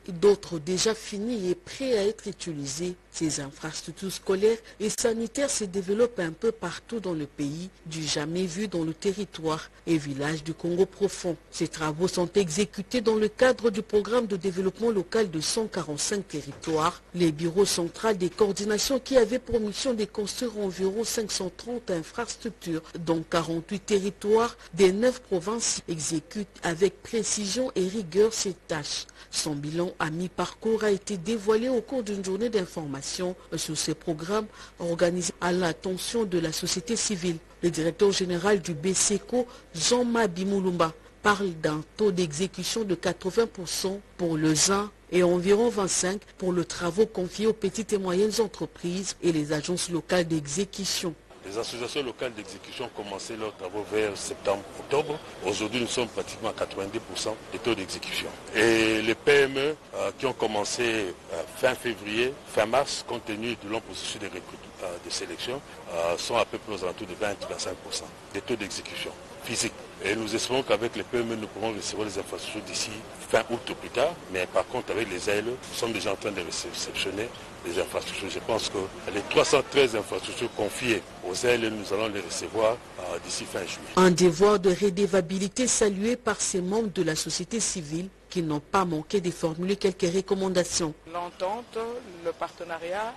d'autres déjà finis et prêts à être utilisés. Ces infrastructures scolaires et sanitaires se développent un peu partout dans le pays, du jamais vu dans le territoire et village du Congo profond. Ces travaux sont exécutés dans le cadre du programme de développement local de 145 territoires. Les bureaux centraux des coordinations qui avaient pour mission de construire environ 530 infrastructures, dont 48 territoires des 9 provinces, exécutent avec précision et rigueur ces tâches. Son bilan à mi-parcours a été dévoilé au cours d'une journée d'information sur ces programmes organisés à l'attention de la société civile. Le directeur général du BCECO, Jean-Mabi Moulumba, parle d'un taux d'exécution de 80% pour le ZAN et environ 25% pour les travaux confiés aux petites et moyennes entreprises et les agences locales d'exécution. Les associations locales d'exécution ont commencé leurs travaux vers septembre-octobre. Aujourd'hui, nous sommes pratiquement à 90% des taux d'exécution. Et les PME qui ont commencé fin février, fin mars, compte tenu de long processus de sélection, sont à peu près aux alentours de 20-25% des taux d'exécution physique. Et nous espérons qu'avec les PME, nous pourrons recevoir les infrastructures d'ici fin août ou plus tard. Mais par contre, avec les ALE, nous sommes déjà en train de réceptionner les infrastructures. Je pense que les 313 infrastructures confiées aux ALE, nous allons les recevoir d'ici fin juillet. Un devoir de redevabilité salué par ces membres de la société civile qui n'ont pas manqué de formuler quelques recommandations. L'entente, le partenariat,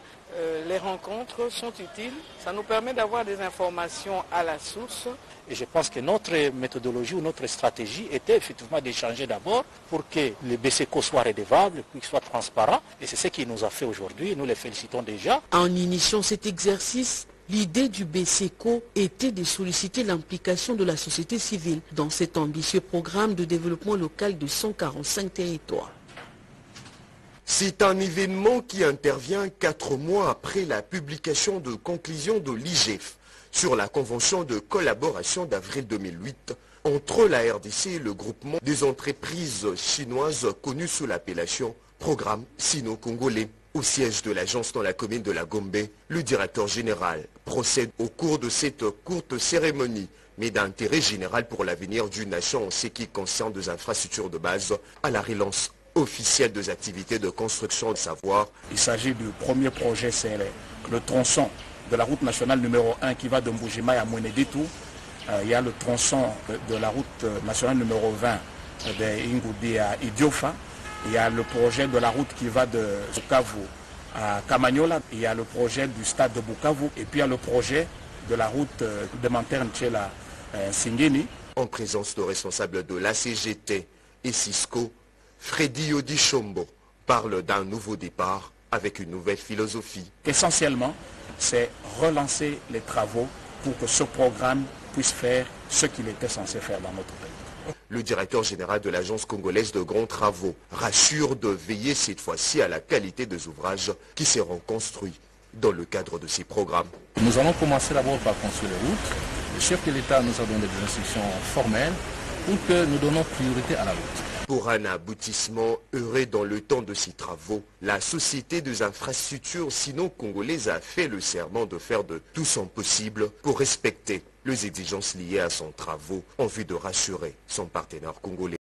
les rencontres sont utiles. Ça nous permet d'avoir des informations à la source. Et je pense que notre méthodologie ou notre stratégie était effectivement d'échanger d'abord pour que le BCECO soit redevable, qu'il soit transparent. Et c'est ce qui nous a fait aujourd'hui. Nous les félicitons déjà. En initiant cet exercice, l'idée du BCECO était de solliciter l'implication de la société civile dans cet ambitieux programme de développement local de 145 territoires. C'est un événement qui intervient 4 mois après la publication de conclusions de l'IGF sur la convention de collaboration d'avril 2008 entre la RDC et le groupement des entreprises chinoises connues sous l'appellation Programme Sino-Congolais. Au siège de l'agence dans la commune de la Gombe, le directeur général procède au cours de cette courte cérémonie, mais d'intérêt général pour l'avenir d'une nation en ce qui concerne des infrastructures de base, à la relance officielle des activités de construction de savoir. Il s'agit du premier projet, c'est le tronçon de la route nationale numéro 1 qui va de Mbujimai à Mweneditu. Il y a le tronçon de la route nationale numéro 20 de Ingoudi à Idiofa. Il y a le projet de la route qui va de Bukavu à Kamanyola. Il y a le projet du stade de Bukavu. Et puis il y a le projet de la route de Manterne-Tchela Singini. En présence de responsables de l'ACGT et Cisco, Freddy Odichombo parle d'un nouveau départ avec une nouvelle philosophie. Essentiellement, c'est relancer les travaux pour que ce programme puisse faire ce qu'il était censé faire dans notre pays. Le directeur général de l'agence congolaise de grands travaux rassure de veiller cette fois-ci à la qualité des ouvrages qui seront construits dans le cadre de ces programmes. Nous allons commencer d'abord par construire les routes. Le chef de l'État nous a donné des instructions formelles pour que nous donnons priorité à la route. Pour un aboutissement heureux dans le temps de ces travaux, la Société des infrastructures sino-congolaises a fait le serment de faire de tout son possible pour respecter les exigences liées à son travaux en vue de rassurer son partenaire congolais.